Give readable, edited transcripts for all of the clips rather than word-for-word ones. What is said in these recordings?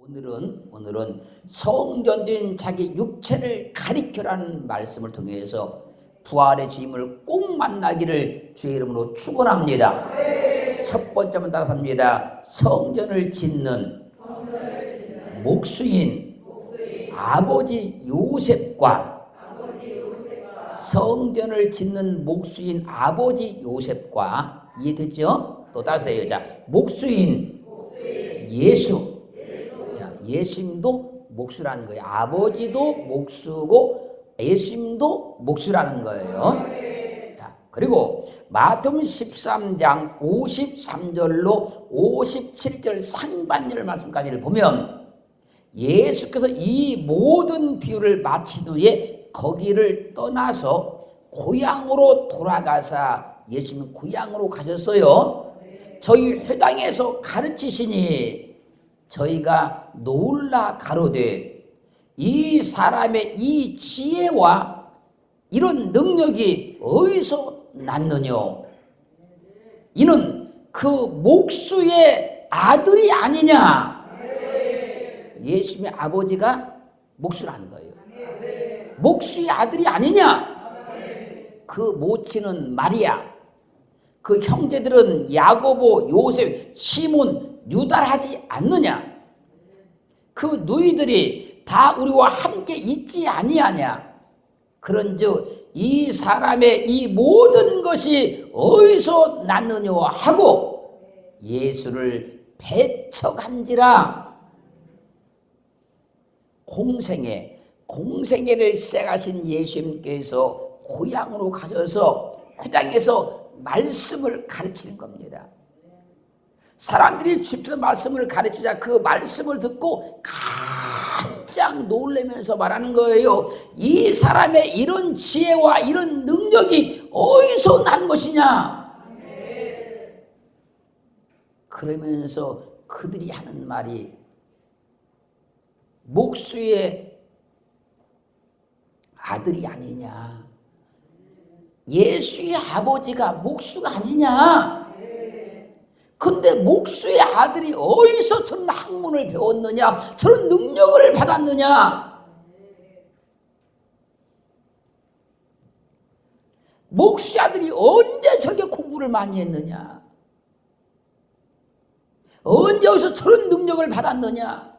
오늘은 성전된 자기 육체를 가리켜라는 말씀을 통해서 부활의 주임을 꼭 만나기를 주의 이름으로 축원합니다. 첫 번째만 따라삽니다. 성전을 짓는 목수인 아버지 요셉과 성전을 짓는 목수인 아버지 요셉과 이해되죠? 또 따라서요. 자, 목수인 예수. 예수님도 목수라는 거예요. 아버지도 목수고 예수님도 목수라는 거예요. 자, 그리고 마태복음 13장 53절로 57절 상반절 말씀까지를 보면 예수께서 이 모든 비유를 마친 후에 거기를 떠나서 고향으로 돌아가사 예수님은 고향으로 가셨어요. 저희 회당에서 가르치시니 저희가 놀라 가로되 이 사람의 이 지혜와 이런 능력이 어디서 났느냐? 이는 그 목수의 아들이 아니냐? 예수님의 아버지가 목수라는 거예요. 목수의 아들이 아니냐? 그 모친은 마리아, 그 형제들은 야고보, 요셉, 시몬, 유다하지 않느냐? 그 너희들이 다 우리와 함께 있지 아니하냐? 그런즉 이 사람의 이 모든 것이 어디서 났느냐 하고 예수를 배척한지라. 공생애를 시작하신 예수님께서 고향으로 가셔서 회당에서 말씀을 가르치는 겁니다. 사람들이 주께서 말씀을 가르치자 그 말씀을 듣고 깜짝 놀라면서 말하는 거예요. 이 사람의 이런 지혜와 이런 능력이 어디서 난 것이냐? 그러면서 그들이 하는 말이 목수의 아들이 아니냐? 예수의 아버지가 목수가 아니냐? 근데 목수의 아들이 어디서 저런 학문을 배웠느냐? 저런 능력을 받았느냐? 목수의 아들이 언제 저렇게 공부를 많이 했느냐? 언제 어디서 저런 능력을 받았느냐?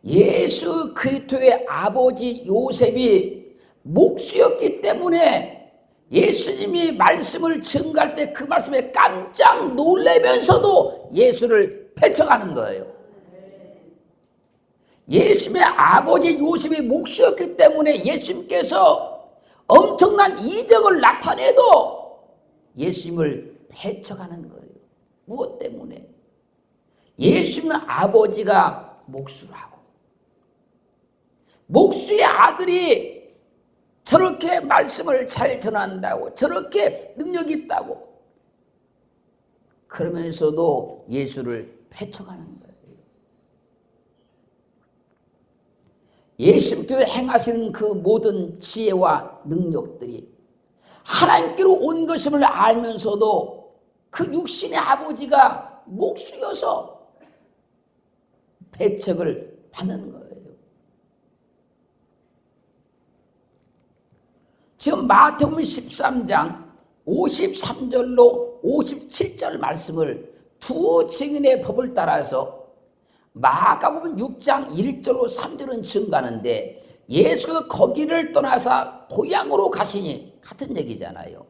예수 그리스도의 아버지 요셉이 목수였기 때문에 예수님이 말씀을 증거할 때 그 말씀에 깜짝 놀라면서도 예수를 배척하는 거예요. 예수님의 아버지 요셉이 목수였기 때문에 예수님께서 엄청난 이적을 나타내도 예수님을 배척하는 거예요. 무엇 때문에? 예수님의 아버지가 목수라고. 목수의 아들이 저렇게 말씀을 잘 전한다고, 저렇게 능력이 있다고, 그러면서도 예수를 배척하는 거예요. 예수님께서 행하시는 그 모든 지혜와 능력들이 하나님께로 온 것임을 알면서도 그 육신의 아버지가 목수여서 배척을 받는 거예요. 지금 마태복음 13장 53절로 57절 말씀을 두 증인의 법을 따라서 마가복음 6장 1절로 3절은 증가하는데 예수께서 거기를 떠나서 고향으로 가시니 같은 얘기잖아요.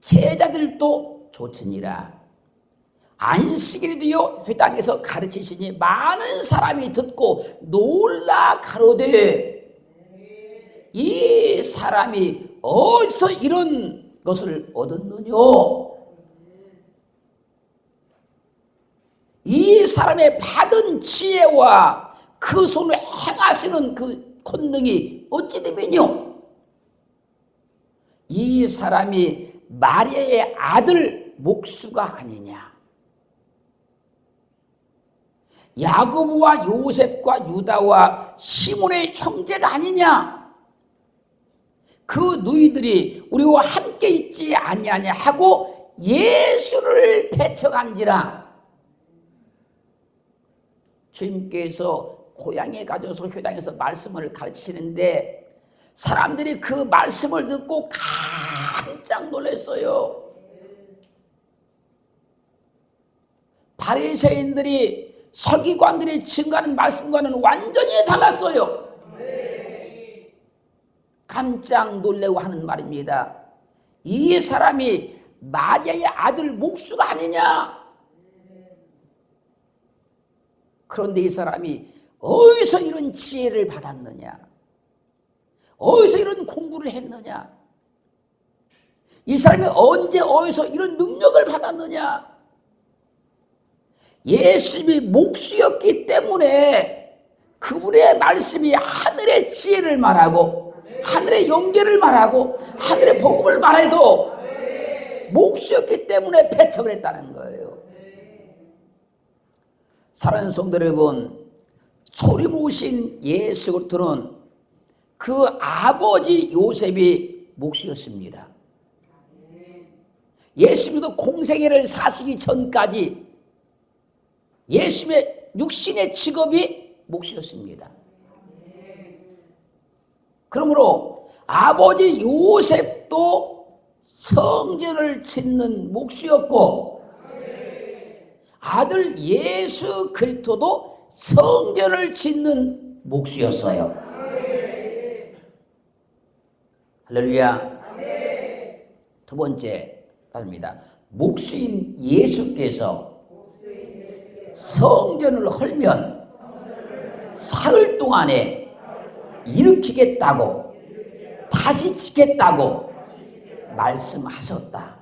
제자들도 좋으니라. 안식일이 되어 회당에서 가르치시니 많은 사람이 듣고 놀라 가로되 이 사람이 어디서 이런 것을 얻었느냐? 이 사람의 받은 지혜와 그 손을 행하시는 그 권능이 어찌 되면요? 이 사람이 마리아의 아들 목수가 아니냐? 야고보와 요셉과 유다와 시몬의 형제가 아니냐? 그 너희들이 우리와 함께 있지 아니하냐 하고 예수를 배척한지라. 주님께서 고향에 가셔서 회당에서 말씀을 가르치시는데 사람들이 그 말씀을 듣고 깜짝 놀랐어요. 바리새인들이 서기관들이 증거하는 말씀과는 완전히 달랐어요. 깜짝 놀래고 하는 말입니다. 이 사람이 마리아의 아들 목수가 아니냐? 그런데 이 사람이 어디서 이런 지혜를 받았느냐? 어디서 이런 공부를 했느냐? 이 사람이 언제 어디서 이런 능력을 받았느냐? 예수님이 목수였기 때문에 그분의 말씀이 하늘의 지혜를 말하고 하늘의 영계를 말하고 하늘의 복음을 말해도 목수였기 때문에 배척을 했다는 거예요. 사랑하는 성도 여러분, 소리 모신 예수 그리스도는 그 아버지 요셉이 목수였습니다. 예수님도 공생애를 사시기 전까지 예수님의 육신의 직업이 목수였습니다. 그러므로 아버지 요셉도 성전을 짓는 목수였고 아들 예수 그리스도도 성전을 짓는 목수였어요. 할렐루야. 두 번째 답입니다. 목수인 예수께서 성전을 헐면 사흘 동안에 일으키겠다고 다시 짓겠다고 말씀하셨다.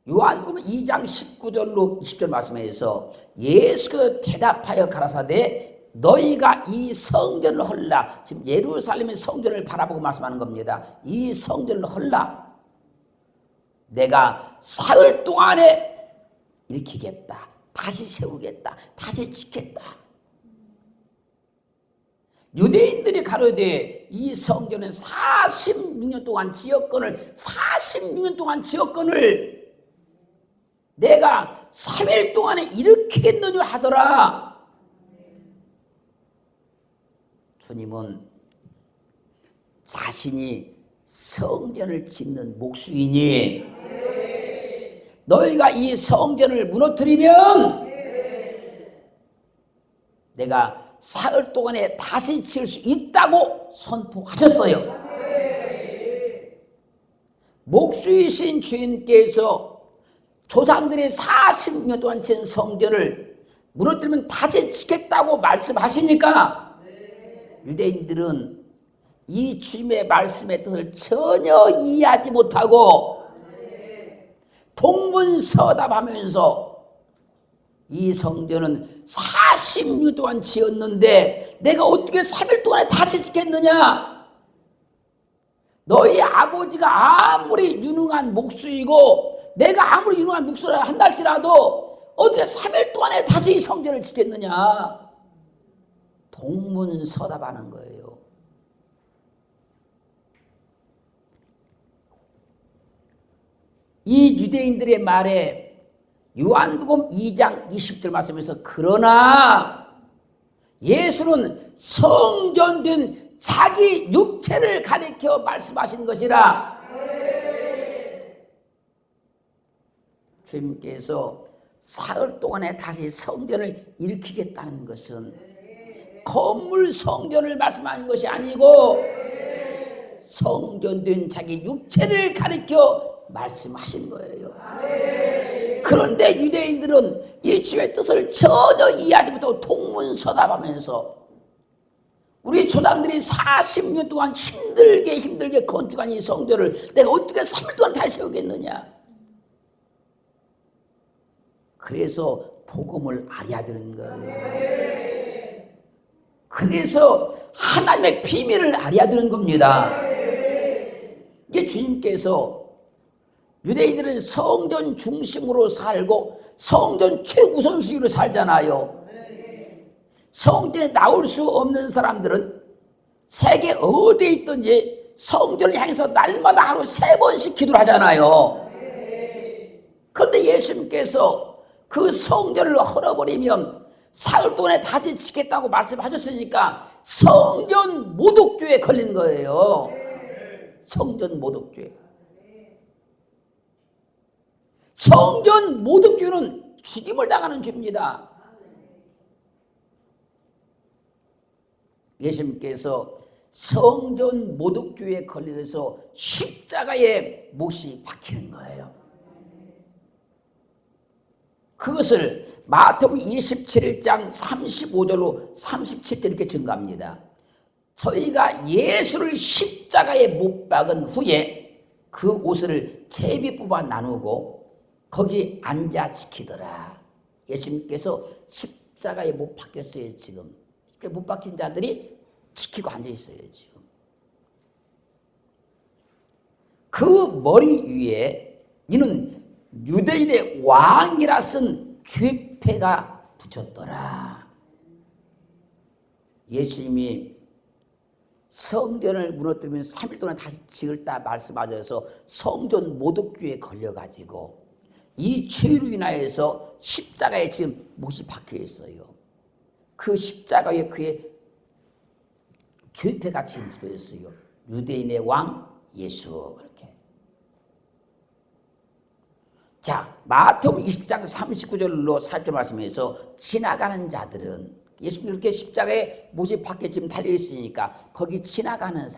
요한복음 2장 19절로 20절 말씀에서 예수께서 대답하여 가라사대 너희가 이 성전을 헐라. 지금 예루살렘의 성전을 바라보고 말씀하는 겁니다. 이 성전을 헐라. 내가 사흘 동안에 일으키겠다. 다시 세우겠다. 다시 짓겠다. 유대인들이 가로되 이 성전은 46년 동안 지었건을 내가 3일 동안에 일으키겠느냐 하더라. 주님은 자신이 성전을 짓는 목수이니 너희가 이 성전을 무너뜨리면 내가 사흘 동안에 다시 지을 수 있다고 선포하셨어요. 목수이신 주인께서 조상들이 40년 동안 지은 성전을 무너뜨리면 다시 짓겠다고 말씀하시니까 유대인들은 이 주님의 말씀의 뜻을 전혀 이해하지 못하고 동문서답하면서 이 성전은 40년 동안 지었는데 내가 어떻게 3일 동안에 다시 짓겠느냐? 너희 아버지가 아무리 유능한 목수이고 내가 아무리 유능한 목수라 한달지라도 어떻게 3일 동안에 다시 이 성전을 짓겠느냐? 동문서답하는 거예요. 이 유대인들의 말에 요한복음 2장 20절 말씀에서 그러나 예수는 성전된 자기 육체를 가리켜 말씀하신 것이라. 주님께서 사흘 동안에 다시 성전을 일으키겠다는 것은 건물 성전을 말씀하는 것이 아니고 성전된 자기 육체를 가리켜 말씀하신 거예요. 그런데 유대인들은 이 주의 뜻을 전혀 이해하지 못하고 동문서답하면서 우리 조상들이 40년 동안 힘들게 건축한 이 성전을 내가 어떻게 3일 동안 다시 세우겠느냐. 그래서 복음을 알아야 되는 거예요. 그래서 하나님의 비밀을 알아야 되는 겁니다. 이게 주님께서 유대인들은 성전 중심으로 살고 성전 최우선순위로 살잖아요. 성전에 나올 수 없는 사람들은 세계 어디에 있든지 성전을 향해서 날마다 하루 3번씩 기도를 하잖아요. 그런데 예수님께서 그 성전을 헐어버리면 사흘 동안에 다시 지켰다고 말씀하셨으니까 성전 모독죄에 걸린 거예요. 성전 모독죄. 성전 모독죄는 죽임을 당하는 죄입니다. 예수님께서 성전 모독죄에 걸려서 십자가에 못이 박히는 거예요. 그것을 마태복음 27장 35절로 37절 이렇게 증가합니다. 저희가 예수를 십자가에 못 박은 후에 그 옷을 제비 뽑아 나누고 거기 앉아 지키더라. 예수님께서 십자가에 못 박혔어요. 지금 못 박힌 자들이 지키고 앉아 있어요. 지금 그 머리 위에 이는 유대인의 왕이라 쓴 죄패가 붙였더라. 예수님이 성전을 무너뜨리면 3일 동안 다시 지을다 말씀하셔서 성전 모독죄에 걸려가지고 이 죄로 인하여서 십자가에 지금 못이 박혀 있어요. 그 십자가에 그의 죄패가 지금 붙어 있어요. 유대인의 왕 예수. 그렇게. 자, 마태복음 20장 39절로 40절 말씀에서 지나가는 자들은 예수님이 그렇게 십자가에 못이 박혀 지금 달려 있으니까 거기 지나가는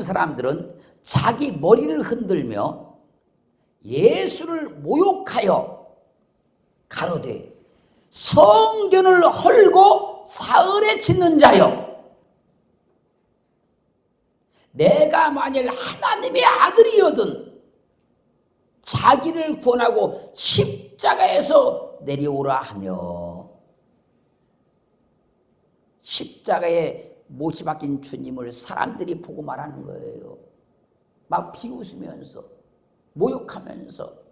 사람들은 자기 머리를 흔들며 예수를 모욕하여 가로되 성전을 헐고 사흘에 짓는 자여, 내가 만일 하나님의 아들이거든 자기를 구원하고 십자가에서 내려오라 하며, 십자가에 못이 박힌 주님을 사람들이 보고 말하는 거예요. 막 비웃으면서 모욕하면서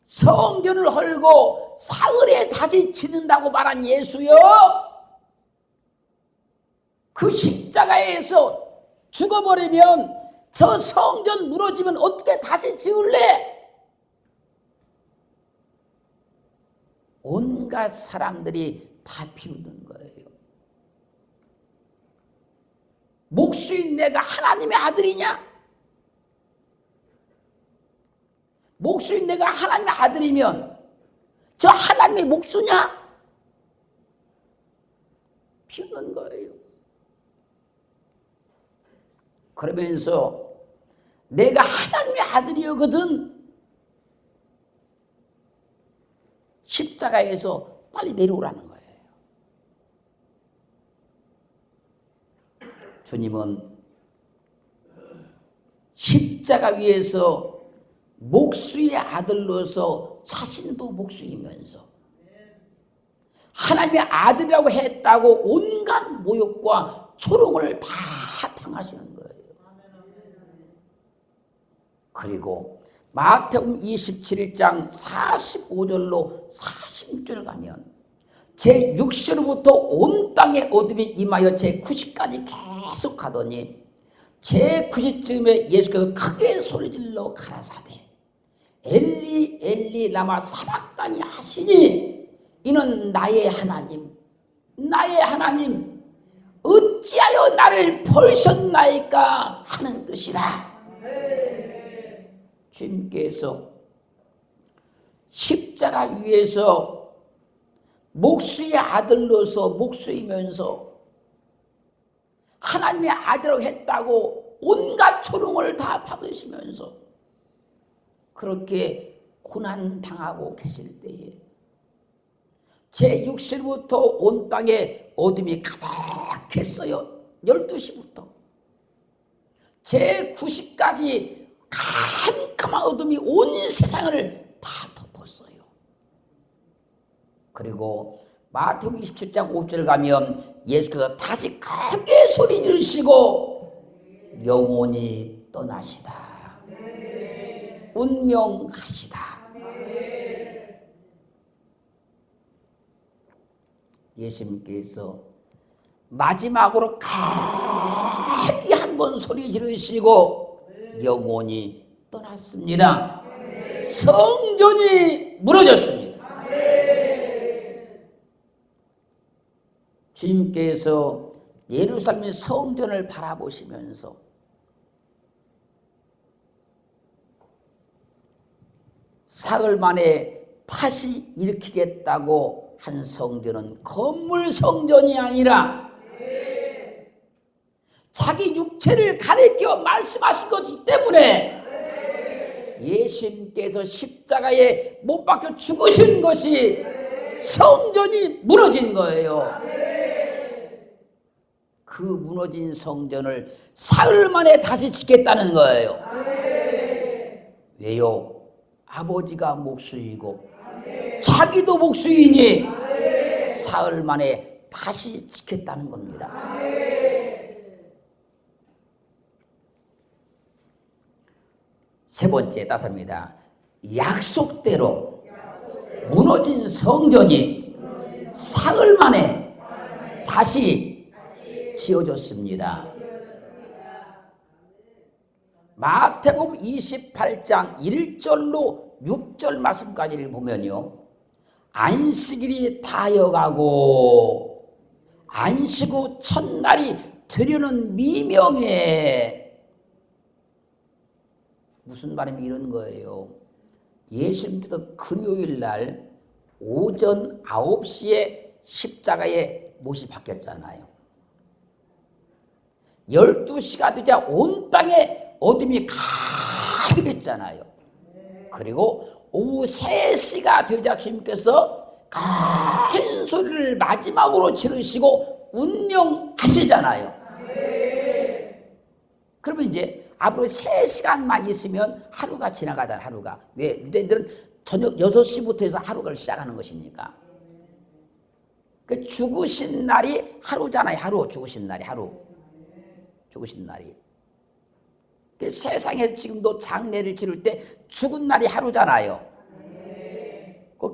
성전을 헐고 사흘에 다시 짓는다고 말한 예수여, 그 십자가에서 죽어버리면 저 성전 무너지면 어떻게 다시 지을래? 온갖 사람들이 다 비웃는 거예요. 목수인 내가 하나님의 아들이냐? 목수인 내가 하나님의 아들이면 저 하나님의 목수냐? 비웃는 거예요. 그러면서 내가 하나님의 아들이거든 십자가에서 빨리 내려오라는 거예요. 주님은 십자가 위에서 목수의 아들로서 자신도 목수이면서 하나님의 아들이라고 했다고 온갖 모욕과 조롱을 다 당하시는 거예요. 그리고 마태복음 27장 45절로 46절 가면 제 6시로부터 온 땅에 어둠이 임하여 제 9시까지 계속 가더니 제 9시쯤에 예수께서 크게 소리질러 가라사대 엘리 엘리 라마 사박다니 하시니 이는 나의 하나님 어찌하여 나를 버리셨나이까 하는 뜻이라. 주님께서 십자가 위에서 목수의 아들로서 목수이면서 하나님의 아들이라고 했다고 온갖 조롱을 다 받으시면서 그렇게 고난당하고 계실 때에 제 6시부터 온 땅에 어둠이 가득했어요. 12시부터 제 9시까지 캄캄한 어둠이 온 세상을 다 덮었어요. 그리고 마태복음 27장 5절 가면 예수께서 다시 크게 소리 지르시고 영원히 떠나시다. 운명하시다. 예수님께서 마지막으로 크게 한 번 소리 지르시고 영혼이 떠났습니다. 성전이 무너졌습니다. 주님께서 예루살렘의 성전을 바라보시면서 사흘 만에 다시 일으키겠다고 한 성전은 건물 성전이 아니라 자기 육체를 가리켜 말씀하신 것이기 때문에 예수님께서 십자가에 못 박혀 죽으신 것이 성전이 무너진 거예요. 그 무너진 성전을 사흘 만에 다시 짓겠다는 거예요. 왜요? 아버지가 목수이고 자기도 목수이니 사흘 만에 다시 짓겠다는 겁니다. 세 번째 따서입니다. 약속대로 무너진 성전이 사흘 만에 다시 지어졌습니다. 마태복음 28장 1절로 6절 말씀까지를 보면요, 안식일이 다여가고 안식 후 첫날이 되려는 미명에, 무슨 말이면 이런 거예요. 예수님께서 금요일 날 오전 9시에 십자가에 못이 박혔잖아요. 12시가 되자 온 땅에 어둠이 가득했잖아요. 그리고 오후 3시가 되자 주님께서 큰 소리를 마지막으로 지르시고 운명하시잖아요. 그러면 이제 앞으로 3시간만 있으면 하루가 지나가잖아요. 하루가. 왜? 유대인들은 저녁 6시부터 해서 하루를 시작하는 것이니까. 그 죽으신 날이 하루잖아요. 하루. 죽으신 날이 하루. 죽으신 날이. 그 세상에 지금도 장례를 치를 때 죽은 날이 하루잖아요.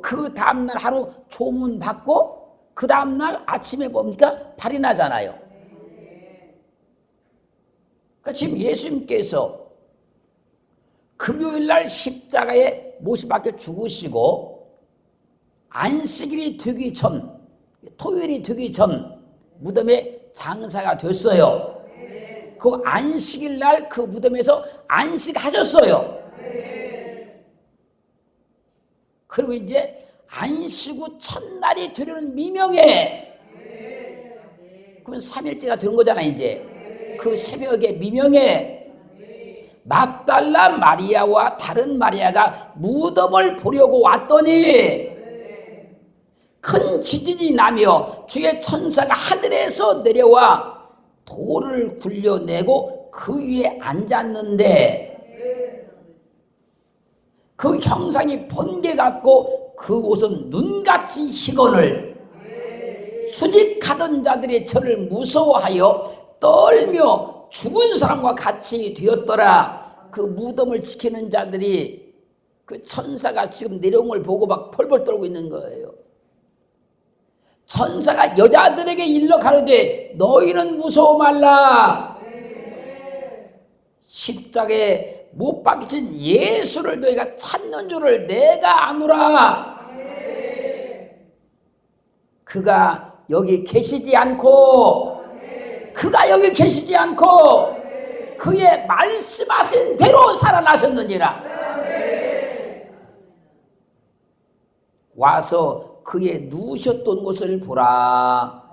그 다음날 하루 조문 받고 그 다음날 아침에 뭡니까? 발이 나잖아요. 그러니까 지금 예수님께서 금요일날 십자가에 못이 박혀 죽으시고 안식일이 되기 전, 토요일이 되기 전 무덤에 장사가 됐어요. 그 안식일날 그 무덤에서 안식하셨어요. 그리고 이제 안식 후 첫날이 되려는 미명에, 그러면 3일째가 되는 거잖아요. 이제 그 새벽에 미명에 막달라 마리아와 다른 마리아가 무덤을 보려고 왔더니 큰 지진이 나며 주의 천사가 하늘에서 내려와 돌을 굴려내고 그 위에 앉았는데 그 형상이 번개 같고 그 옷은 눈같이 희건을 수직하던 자들이 저를 무서워하여 떨며 죽은 사람과 같이 되었더라. 그 무덤을 지키는 자들이 그 천사가 지금 내려온 걸 보고 막 펄펄 떨고 있는 거예요. 천사가 여자들에게 일러 가로되 너희는 무서워 말라. 십자가에 못 박히신 예수를 너희가 찾는 줄을 내가 아노라. 그가 여기 계시지 않고 그의 말씀하신 대로 살아나셨느니라. 와서 그의 누우셨던 곳을 보라.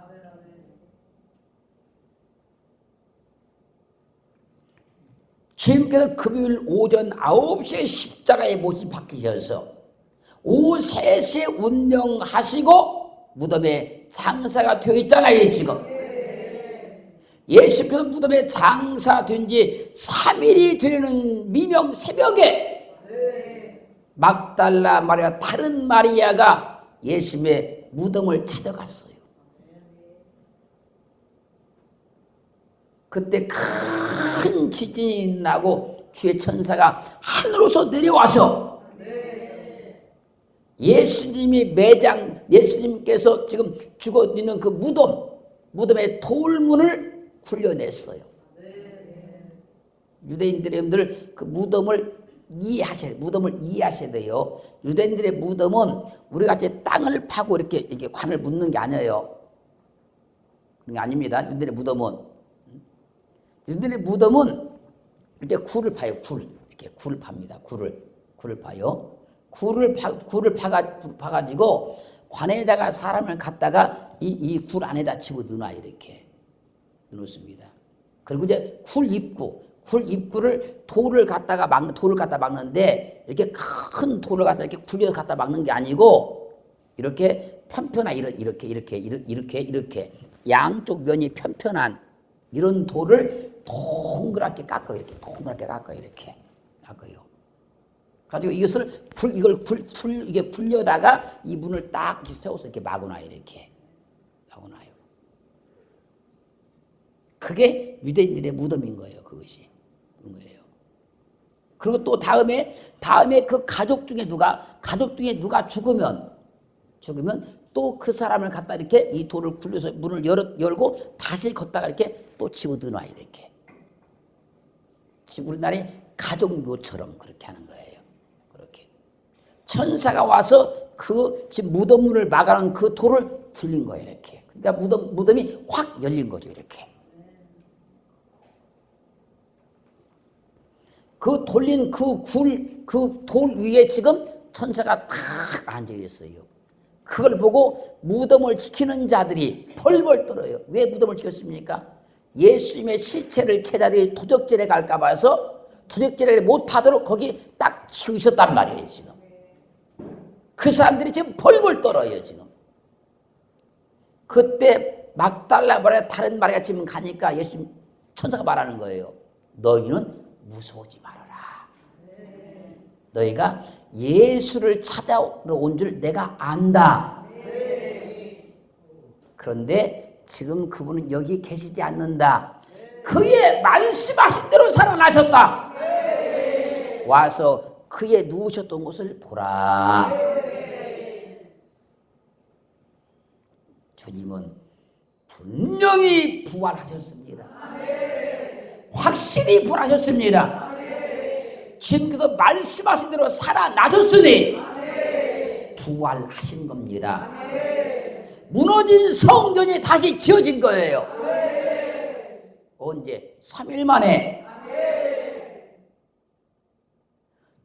주님께서 금요일 오전 9시에 십자가에 못이 박히셔서 오후 3시에 운명하시고 무덤에 장사가 되어 있잖아요. 지금 예수께서 무덤에 장사된 지 3일이 되는 미명 새벽에 막달라 마리아 다른 마리아가 예수님의 무덤을 찾아갔어요. 그때 큰 지진이 나고 주의 천사가 하늘로서 내려와서 예수님께서 지금 죽어 있는 그 무덤의 돌문을 굴려냈어요. 유대인들의 그 무덤을 이해하셔야 돼요. 유대인들의 무덤은 우리 같이 땅을 파고 이렇게 관을 묻는 게 아니에요. 그런 게 아닙니다. 유대인들의 무덤은 이렇게 굴을 파요. 이렇게 굴을 팝니다. 굴을 파요. 굴을 파가지고 관에다가 사람을 갖다가 이 굴 안에다 집어넣어놔 이렇게 넣습니다. 그리고 이제 굴 입구를 돌을 갖다 막는데 이렇게 큰 돌을 갖다 이렇게 굴려서 갖다 막는 게 아니고 이렇게 편편한 이렇게 양쪽 면이 편편한 이런 돌을 동그랗게 깎아요. 이렇게 깎아요. 가지고 이걸 굴려다가 이 문을 딱 세워서 이렇게 막아놔요. 막아놔요. 그게 유대인들의 무덤인 거예요. 그것이. 그리고 또 다음에 그 가족 중에 누가 죽으면 또 그 사람을 갖다 이렇게 이 돌을 굴려서 문을 열고 다시 걷다가 이렇게 또 집어넣어놔 이렇게. 지금 우리나라에 가족묘처럼 그렇게 하는 거예요. 그렇게 천사가 와서 그 지금 무덤문을 막아놓은 그 돌을 굴린 거예요. 이렇게. 그러니까 무덤이 확 열린 거죠. 이렇게. 그 돌린 그 돌 위에 지금 천사가 탁 앉아 있어요. 그걸 보고 무덤을 지키는 자들이 벌벌 떨어요. 왜 무덤을 지켰습니까? 예수님의 시체를 제자들이 도적질에 갈까 봐서 도적질을 못하도록 거기 딱 치우셨단 말이에요. 지금 그 사람들이 지금 벌벌 떨어요. 지금 그때 막달라 말에 다른 말에 지금 가니까 예수님 천사가 말하는 거예요. 너희는 무서워하지 말아라. 너희가 예수를 찾아오러 온 줄 내가 안다. 그런데 지금 그분은 여기 계시지 않는다. 그의 말씀하신 대로 살아나셨다. 와서 그의 누우셨던 곳을 보라. 주님은 분명히 부활하셨습니다. 확실히 부활하셨습니다. 주님께서 말씀하신 대로 살아나셨으니 부활하신 겁니다. 무너진 성전이 다시 지어진 거예요. 언제? 3일 만에.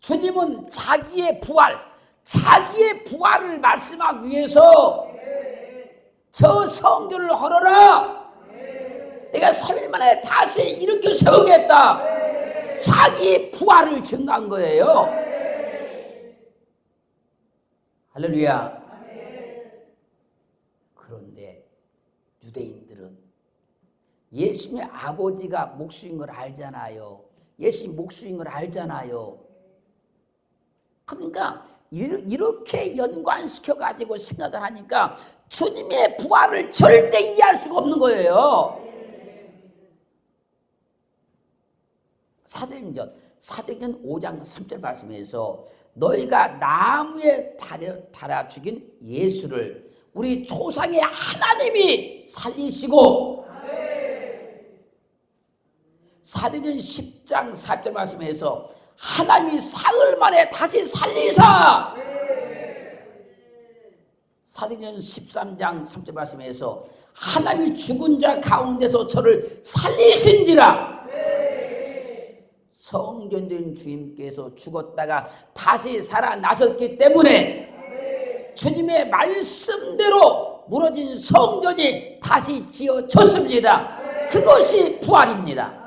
주님은 자기의 부활을 말씀하기 위해서 저 성전을 헐어라. 내가 3일 만에 다시 일으켜 세우겠다. 자기 부활을 증거한 거예요. 할렐루야. 그런데 유대인들은 예수님의 아버지가 목수인 걸 알잖아요. 예수님 목수인 걸 알잖아요. 그러니까 이렇게 연관시켜가지고 생각을 하니까 주님의 부활을 절대 이해할 수가 없는 거예요. 사도행전 5장 3절 말씀에서 너희가 나무에 달아 죽인 예수를 우리 조상의 하나님이 살리시고, 사도행전 10장 4절 말씀에서 하나님이 사흘 만에 다시 살리사, 사도행전 13장 3절 말씀에서 하나님이 죽은 자 가운데서 저를 살리신지라. 성전된 주님께서 죽었다가 다시 살아나셨기 때문에 주님의 말씀대로 무너진 성전이 다시 지어졌습니다. 그것이 부활입니다.